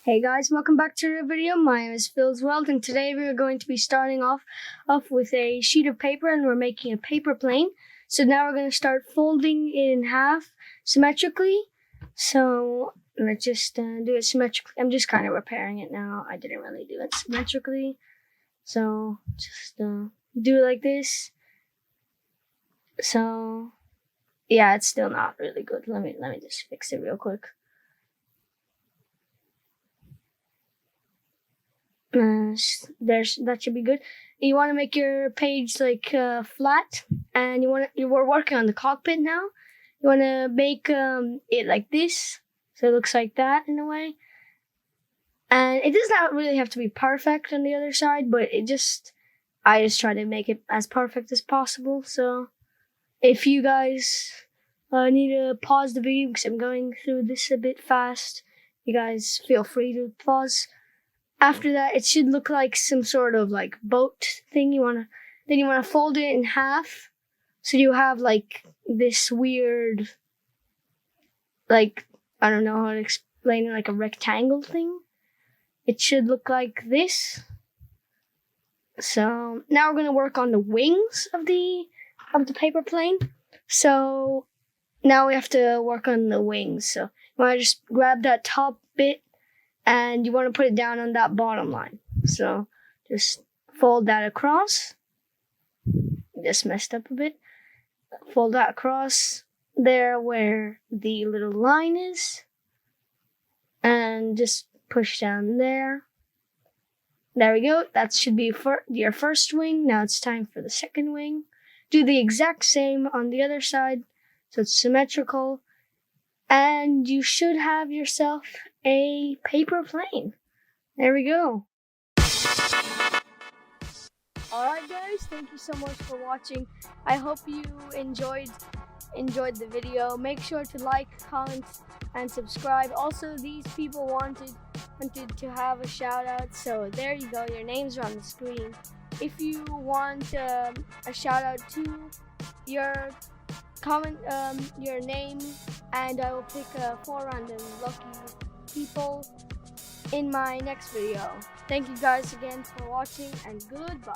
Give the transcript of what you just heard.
Hey guys, welcome back to the video. My name is World, and today we're going to be starting off with a sheet of paper, and we're making a paper plane. So now we're going to start folding it in half symmetrically. So let's just do it symmetrically. I'm just kind of repairing it now. I didn't really do it symmetrically. So just do it like this. So yeah, it's still not really good. Let me just fix it real quick. That should be good. You want to make your page like flat, and we're working on the cockpit now. You want to make it like this, so it looks like that in a way. And it does not really have to be perfect on the other side, but I just try to make it as perfect as possible. So if you guys need to pause the video because I'm going through this a bit fast, you guys feel free to pause. After that, it should look like some sort of like boat thing. Then you wanna fold it in half, so you have like this weird, like, I don't know how to explain it, like a rectangle thing. It should look like this. So now we're gonna work on the wings of the paper plane. So now we have to work on the wings. So you wanna just grab that top bit, and you want to put it down on that bottom line. So just fold that across. Just messed up a bit. Fold that across there where the little line is. And just push down there. There we go. That should be for your first wing. Now it's time for the second wing. Do the exact same on the other side, so it's symmetrical. And you should have yourself a paper plane. There we go. Alright guys, thank you so much for watching. I hope you enjoyed the video. Make sure to like, comment, and subscribe. Also, these people wanted to have a shout out, so there you go, your names are on the screen. If you want a shout out to your comment your name, and I will pick 4 random lucky people in my next video. Thank you guys again for watching, and goodbye.